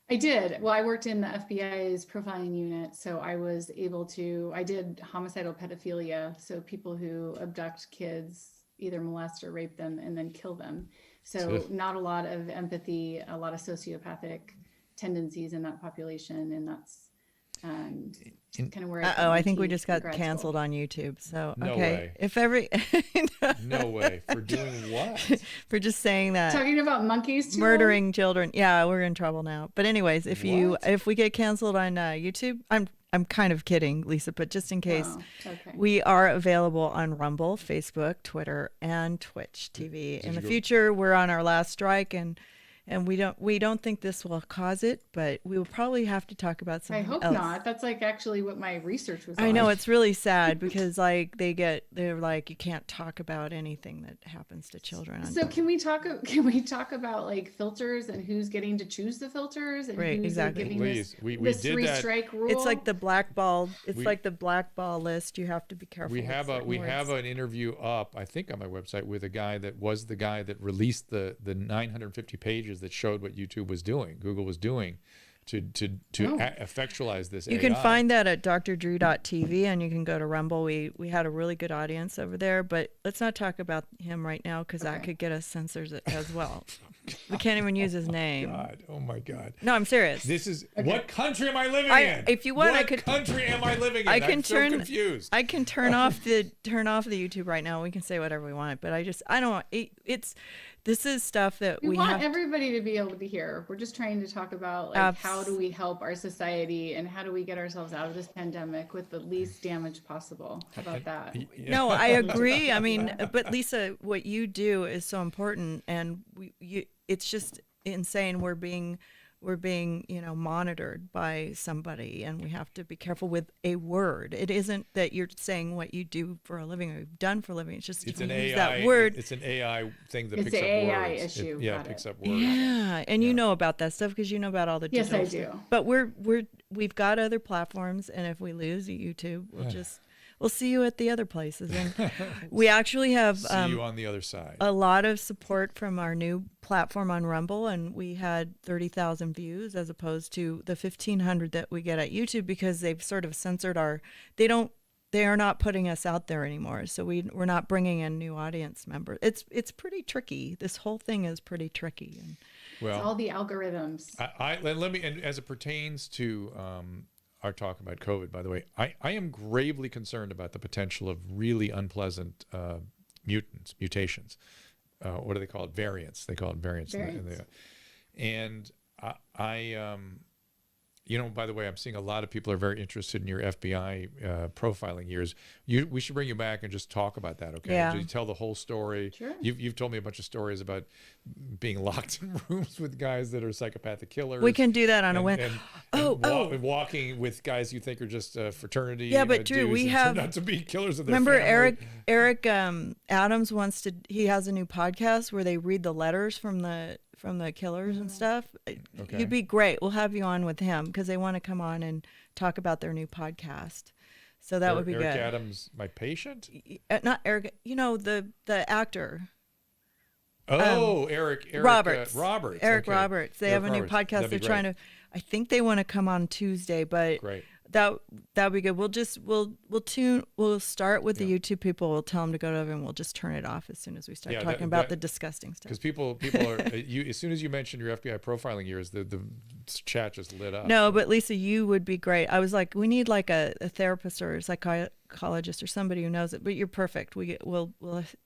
C: I did. Well, I worked in the FBI's profiling unit, so I was able to, I did homicidal pedophilia, so people who abduct kids, either molest or rape them and then kill them. So not a lot of empathy, a lot of sociopathic tendencies in that population, and that's kind of where
B: I think we just got canceled on YouTube. So
A: No
B: okay,
A: way.
B: if every
A: No way. For doing what?
B: for just saying that
C: talking about monkeys too
B: murdering children, yeah, we're in trouble now. But anyways, if we get canceled on YouTube, I'm kind of kidding, Lisa, but just in case,
C: okay.
B: we are available on Rumble, Facebook, Twitter, and Twitch TV. In the future, we're on our last strike, and we don't think this will cause it, but we will probably have to talk about something else.
C: I hope not. That's like actually what my research was on.
B: I know, it's really sad because like they're like, you can't talk about anything that happens to children.
C: So can we talk about like filters and who's getting to choose the filters and
B: Right,
C: who's
B: exactly.
C: giving
A: Please,
C: this
A: we did
C: three
A: that.
C: strike rule?
B: It's like the blackball. It's like the blackball list. You have to be careful.
A: We
B: with
A: have
B: certain words.
A: an interview up, I think, on my website with a guy that was the guy that released the 950 pages that showed what YouTube was doing, Google was doing to effectualize this.
B: You
A: AI.
B: can find that at drdrew.tv, and you can go to Rumble. We had a really good audience over there, but let's not talk about him right now because that could get us censored as well. We can't even use his name.
A: Oh my God.
B: No, I'm serious.
A: This is what country am I living in?
B: If you want,
A: what
B: I could.
A: country am I living in?
B: I'm
A: so confused.
B: I can turn off the YouTube right now. We can say whatever we want, but I don't. This is stuff that
C: we want
B: have
C: everybody to be able to be here. We're just trying to talk about like how do we help our society and how do we get ourselves out of this pandemic with the least damage possible. How about that?
B: No, I agree. I mean, but Lisa, what you do is so important, and it's just insane. We're being monitored by somebody, and we have to be careful with a word. It isn't that you're saying what you do for a living or you've done for a living. It's just
A: it's
B: you
A: an
B: use
A: AI
B: that word.
A: It's an AI thing that
C: It's
A: picks up
C: an AI
A: words.
C: issue.
A: It
C: Got
A: picks
C: it.
A: up words.
B: Yeah, and you know about that stuff because you know about all the
C: Yes,
B: digital
C: I
B: stuff.
C: do.
B: But we've got other platforms, and if we lose YouTube, we'll just we'll see you at the other places. And we actually have
A: See you on the other side.
B: a lot of support from our new platform on Rumble, and we had 30,000 views as opposed to the 1,500 that we get at YouTube, because they've sort of censored they are not putting us out there anymore. So we're not bringing in new audience members. It's pretty tricky. This whole thing is pretty tricky. And
A: Well,
C: It's all the algorithms.
A: let me, and as it pertains to our talk about COVID, by the way, I am gravely concerned about the potential of really unpleasant mutations. What do they call it? Variants. They call it variants. And by the way, I'm seeing a lot of people are very interested in your FBI profiling years. We should bring you back and just talk about that, okay?
B: Yeah.
A: You tell the whole story.
C: Sure.
A: You've told me a bunch of stories about being locked in rooms with guys that are psychopathic killers.
B: we can do that on a win.
A: And walking with guys you think are just a fraternity.
B: Yeah, but Drew,
A: dudes
B: we
A: and
B: have-
A: turn out to be killers of their
B: Remember
A: family.
B: Eric Adams he has a new podcast where they read the letters from the killers and stuff.
A: Okay.
B: You'd be great. We'll have you on with him because they want to come on and talk about their new podcast. So that would be
A: Eric
B: good.
A: Adams, my patient?
B: Not Eric, the actor.
A: Oh, Eric
B: Roberts.
A: Roberts.
B: Eric
A: okay.
B: Roberts. They
A: Eric
B: have a new
A: Roberts.
B: podcast.
A: That'd be
B: They're trying
A: great.
B: to, I think they want to come on Tuesday, but
A: Great.
B: that'd be good. We'll start with the YouTube people. We'll tell them to go to it, and we'll just turn it off as soon as we start
A: Yeah,
B: talking about the disgusting stuff.
A: Because people are as soon as you mentioned your FBI profiling years, the chat just lit up.
B: No, but Lisa, you would be great. I was like, we need like a therapist or a psychologist or somebody who knows it. But you're perfect. We'll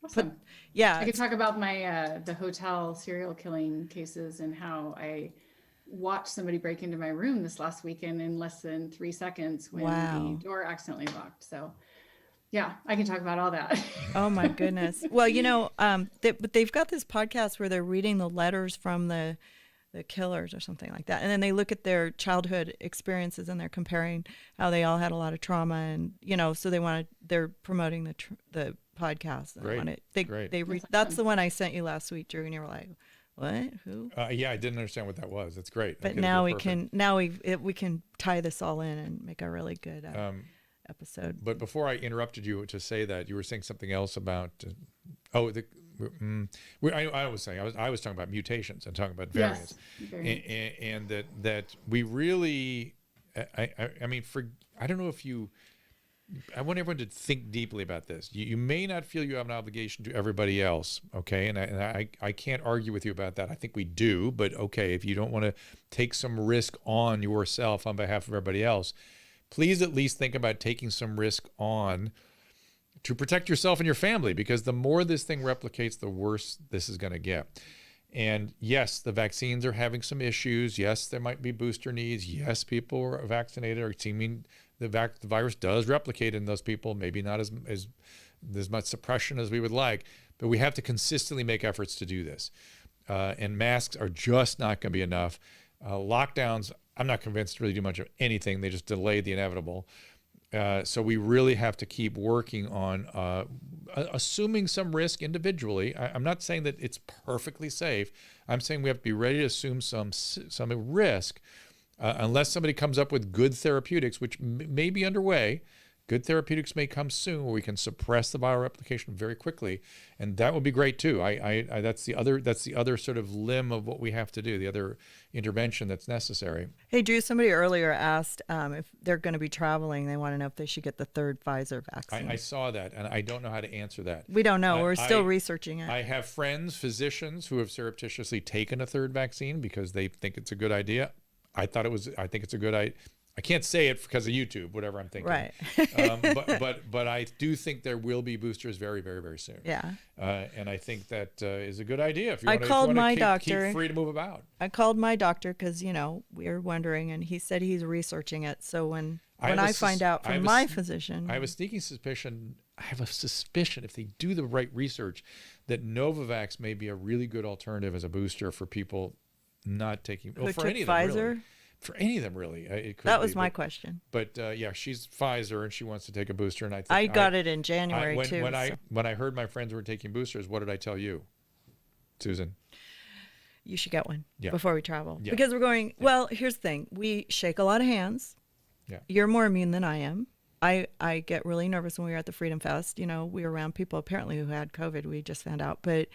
C: Awesome.
B: yeah.
C: I could talk about my the hotel serial killing cases and how I watched somebody break into my room this last weekend in less than 3 seconds when
B: Wow.
C: the door accidentally locked. So yeah, I can talk about all that.
B: Oh my goodness. Well, but they've got this podcast where they're reading the letters from the killers or something like that, and then they look at their childhood experiences and they're comparing how they all had a lot of trauma, and so they're promoting the podcast.
A: Great.
B: That's the one I sent you last week, Drew, and you were like, what? Who?
A: Yeah, I didn't understand what that was. That's great.
B: But
A: Okay,
B: now
A: that's
B: we
A: perfect.
B: can we can tie this all in and make a really good episode.
A: But before I interrupted you to say that, you were saying something else about. I was saying I was talking about mutations and talking about variants,
C: Variants.
A: and that we really. I mean, I don't know if you. I want everyone to think deeply about this. You may not feel you have an obligation to everybody else, okay? And I can't argue with you about that. I think we do, but okay, if you don't want to take some risk on yourself on behalf of everybody else, please at least think about taking some risk on to protect yourself and your family, because the more this thing replicates, the worse this is going to get. And yes, the vaccines are having some issues. Yes, there might be booster needs. Yes, people who are vaccinated are seeming the virus does replicate in those people, maybe not as much suppression as we would like, but we have to consistently make efforts to do this. And masks are just not going to be enough. Lockdowns, I'm not convinced to really do much of anything. They just delay the inevitable. So we really have to keep working on assuming some risk individually. I'm not saying that it's perfectly safe. I'm saying we have to be ready to assume some risk. Unless somebody comes up with good therapeutics, which may be underway, good therapeutics may come soon where we can suppress the viral replication very quickly, and that would be great too. That's the other sort of limb of what we have to do, the other intervention that's necessary.
B: Hey, Drew, somebody earlier asked if they're going to be traveling. They want to know if they should get the third Pfizer vaccine.
A: I saw that, and I don't know how to answer that.
B: We don't know. We're still researching it.
A: I have friends, physicians, who have surreptitiously taken a third vaccine because they think it's a good idea. I think it's a good idea. I can't say it because of YouTube, whatever I'm thinking.
B: Right.
A: But I do think there will be boosters very, very, very soon.
B: Yeah.
A: And I think that is a good idea. If you
B: I
A: want
B: called my
A: keep
B: doctor.
A: free to move about.
B: I called my doctor because, we were wondering, and he said he's researching it. So when I find out from my physician.
A: I have a sneaking suspicion. If they do the right research, that Novavax may be a really good alternative as a booster for people not taking
B: Who
A: for
B: took
A: any of them,
B: Pfizer?
A: really. For any of them, really. It could
B: That was
A: be,
B: my question.
A: But yeah, she's Pfizer and she wants to take a booster, and
B: I got it in January too.
A: When I heard my friends were taking boosters, what did I tell you, Susan?
B: You should get one
A: Yeah.
B: before we travel.
A: Yeah.
B: Because we're going, well, here's the thing. We shake a lot of hands.
A: Yeah.
B: You're more immune than I am. I get really nervous when we were at the Freedom Fest. You know, we were around people apparently who had COVID. We just found out. But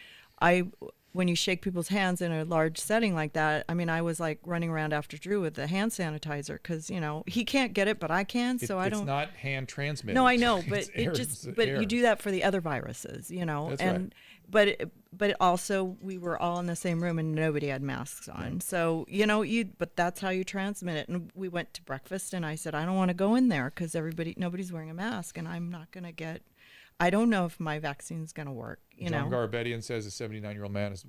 B: when you shake people's hands in a large setting like that, I mean, I was like running around after Drew with the hand sanitizer because, you know, he can't get it, but I can. So I don't.
A: It's not hand transmitted.
B: No, I know, but
A: It's
B: but
A: air.
B: you do that for the other viruses, you know.
A: That's
B: and but also we were all in the same room and nobody had masks on.
A: Right.
B: So, you know, but that's how you transmit it. And we went to breakfast and I said, I don't want to go in there because nobody's wearing a mask and I'm not going to get, I don't know if my vaccine's going to work, you
A: John
B: know.
A: Garbedian says a 79-year-old man is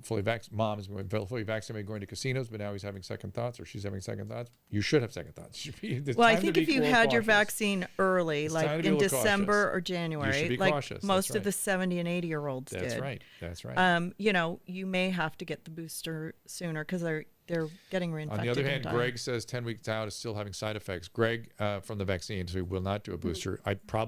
A: mom is fully vaccinated going to casinos, but now he's having second thoughts or she's having second thoughts. You should have second thoughts.
B: Well, I think if you had your
A: cautious.
B: vaccine early,
A: It's time to
B: like
A: be a
B: in
A: little
B: December
A: cautious.
B: or January,
A: You should be
B: like
A: cautious.
B: most
A: That's
B: of the
A: right.
B: 70 and 80-year-olds did.
A: That's right. That's right.
B: You know, you may have to get the booster sooner because they're getting reinfected.
A: On the other
B: and
A: hand,
B: dying.
A: Greg says 10 weeks out is still having side effects. Greg, from the vaccine, so he will not do a booster.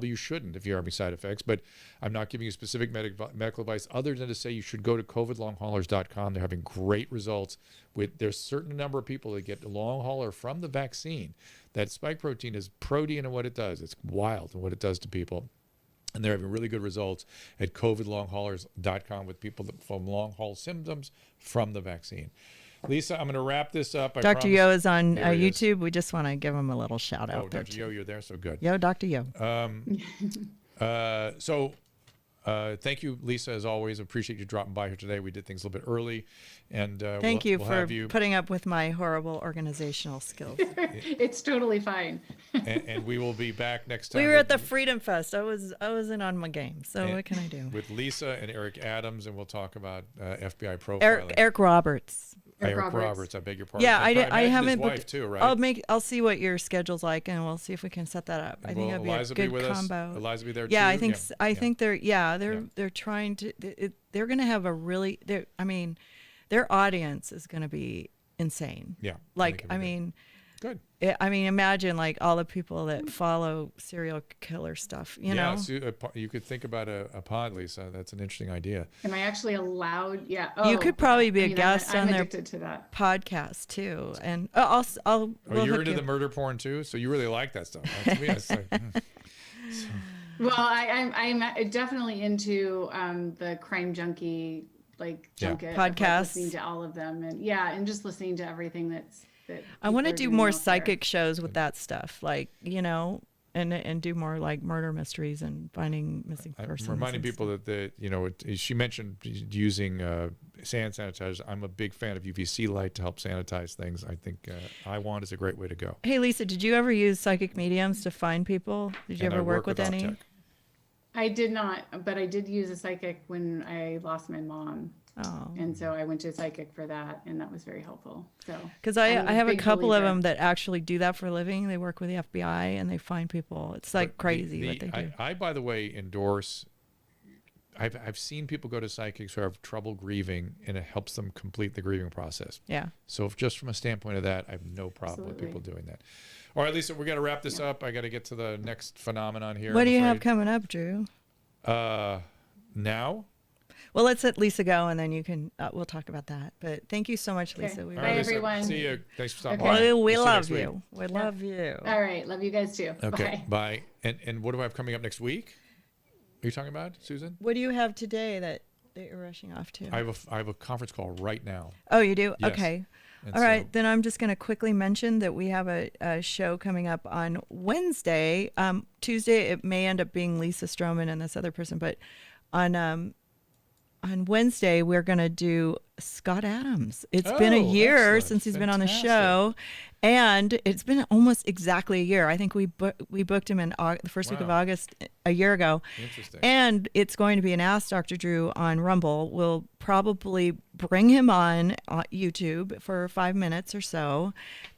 A: You shouldn't if you're having side effects, but I'm not giving you specific medical advice other than to say you should go to covidlonghaulers.com. They're having great results. There's a certain number of people that get long hauler from the vaccine. That spike protein is protein and what it does. It's wild and what it does to people. And they're having really good results at covidlonghaulers.com with people from long haul symptoms from the vaccine. Lisa, I'm going to wrap this up. I
B: Dr.
A: promise.
B: Yo is on
A: There he is.
B: YouTube. We just want to give him a little shout out.
A: Oh, Dr. Yo, you're there, so good.
B: Yo, Dr. Yo.
A: Thank you, Lisa, as always. Appreciate you dropping by here today. We did things a little bit early, and
B: Thank you
A: we'll
B: for
A: have you,
B: putting up with my horrible organizational skills.
C: It's totally fine.
A: and we will be back next time.
B: We were at the
A: with-
B: Freedom Fest. I wasn't on my game. So
A: And-
B: what can I do?
A: with Lisa and Eric Adams, and we'll talk about FBI profiling.
B: Eric Roberts.
A: Eric Roberts. I beg your pardon.
B: Yeah, I
A: imagine
B: haven't
A: his wife
B: booked.
A: too, right?
B: I'll see what your schedule's like, and we'll see if we can set that up. I think
A: Will
B: that'd be
A: Eliza
B: a good
A: with
B: combo.
A: us? Eliza be there
B: Yeah,
A: too?
B: I think I think they're
A: Yeah.
B: they're trying to. They're going to have a really. Their audience is going to be insane.
A: Yeah.
B: Like
A: think it'll be good. Good.
B: Imagine like all the people that follow serial killer stuff. You know.
A: So you could think about a pod, Lisa. That's an interesting idea.
C: Am I actually allowed? Yeah.
B: You could probably be a guest
C: I'm
B: on their
C: addicted to that.
B: podcast too, and we'll
A: You're
B: hook
A: into
B: you.
A: the murder porn too, so you really like that stuff. To me, it's like,
C: Well, I'm definitely into the crime junkie junket of,
B: Podcasts.
C: listening to all of them, and just listening to everything that.
B: I want to
C: people are
B: do
C: doing
B: more
C: out there.
B: psychic shows with that stuff, like and do more like murder mysteries and finding missing
A: I'm
B: persons.
A: reminding
B: and
A: people that she mentioned using hand sanitizer. I'm a big fan of UVC Light to help sanitize things. I think iWand is a great way to go.
B: Hey, Lisa, did you ever use psychic mediums to find people? Did you
A: And I
B: ever work with any?
A: Optech.
C: I did not, but I did use a psychic when I lost my mom.
B: Oh.
C: And so I went to a psychic for that, and that was very helpful. So,
B: Because I have a
C: big
B: couple of
C: believer.
B: them that actually do that for a living. They work with the FBI and they find people. It's like
A: But
B: crazy what they do.
A: I, by the way, endorse. I've seen people go to psychics who have trouble grieving, and it helps them complete the grieving process.
B: Yeah.
A: So, if just from a standpoint of that, I have no problem with people doing that. All right, Lisa, we got to wrap this up. I got to get to the next phenomenon here.
B: What
A: I'm
B: do you have
A: afraid.
B: coming up, Drew?
A: Now?
B: Well, let's let Lisa go, and then you can. We'll talk about that. But thank you so much,
C: Okay.
B: Lisa. We
C: Bye,
A: All right, Lisa.
C: everyone.
A: See you. Thanks for stopping
C: Okay.
A: by.
B: Well, we
A: We'll see you
B: love
A: next week.
B: you. We love you.
C: All right. Love you guys too.
A: Okay,
C: Bye.
A: bye. And what do I have coming up next week? Are you talking about, Susan?
B: What do you have today that you're rushing off to?
A: I have a conference call right now.
B: Oh, you do?
A: Yes.
B: Okay.
A: And
B: All right.
A: so-
B: Then I'm just going to quickly mention that we have a show coming up on Wednesday. Tuesday, it may end up being Lisa Strohman and this other person, but on Wednesday, we're going to do Scott Adams. It's been a
A: Oh,
B: year
A: excellent.
B: since he's been on the
A: Fantastic.
B: show, and it's been almost exactly a year. I think we booked him in the first week of
A: Wow.
B: August a year ago.
A: Interesting.
B: And it's going to be an Ask Dr. Drew on Rumble. We'll probably bring him on YouTube for 5 minutes or so,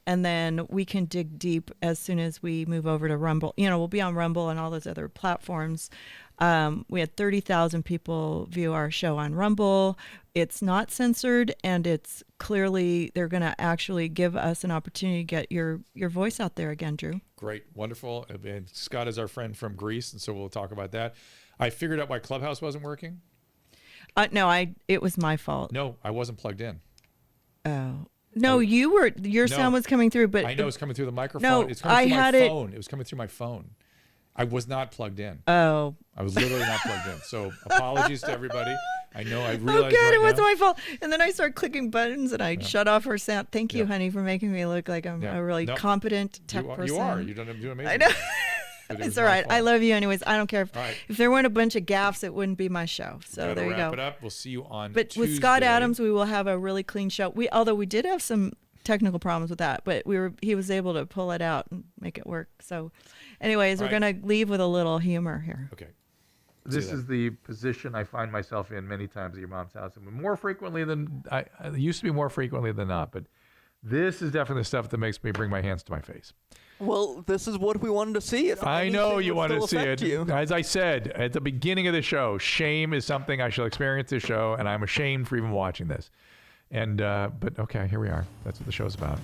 B: and then we can dig deep as soon as we move over to Rumble. We'll be on Rumble and all those other platforms. We had 30,000 people view our show on Rumble. It's not censored, and it's clearly they're going to actually give us an opportunity to get your voice out there again, Drew.
A: Great. Wonderful. And Scott is our friend from Greece, and so we'll talk about that. I figured out why Clubhouse wasn't working.
B: No, it was my fault.
A: No, I wasn't plugged in.
B: Oh. No, your sound was coming through, but
A: I know it's coming through the microphone.
B: No,
A: it's coming
B: I
A: through
B: had
A: my
B: it-
A: phone. It was coming through my phone. I was not plugged in.
B: Oh.
A: I was literally not plugged in. So apologies to everybody. I know I
B: Oh,
A: realized
B: good.
A: right
B: It wasn't
A: now.
B: my fault. And then I started clicking buttons and I shut off her sound. Thank you,
A: Yeah.
B: honey, for making me look like I'm
A: Yeah.
B: a really
A: Nope.
B: competent tech
A: You
B: person.
A: are. You're doing amazing.
B: I know.
A: But it
B: It's
A: was
B: all
A: my
B: right. I
A: fault.
B: love you anyways. I don't care
A: All right.
B: if there weren't a bunch of gaffes, it wouldn't be my show. So
A: Gotta
B: there you
A: wrap
B: go.
A: it up. We'll see you on
B: But with
A: Tuesday.
B: Scott Adams, we will have a really clean show. Although we did have some technical problems with that, but he was able to pull it out and make it work. So anyways,
A: All
B: we're
A: right.
B: going to leave with a little humor here.
A: Okay.
D: This
A: See you
D: is the position I find myself in many times at your mom's house, and more frequently than I used to be more frequently than not. But this is definitely the stuff that makes me bring my hands to my face.
E: Well, this is what we wanted to see. If
D: I know
E: anything
D: you
E: would
D: wanted to
E: still
D: see
E: affect
D: it.
E: you.
D: As I said at the beginning of the show, shame is something I shall experience this show, and I'm ashamed for even watching this. And but okay, here we are. That's what the show's about.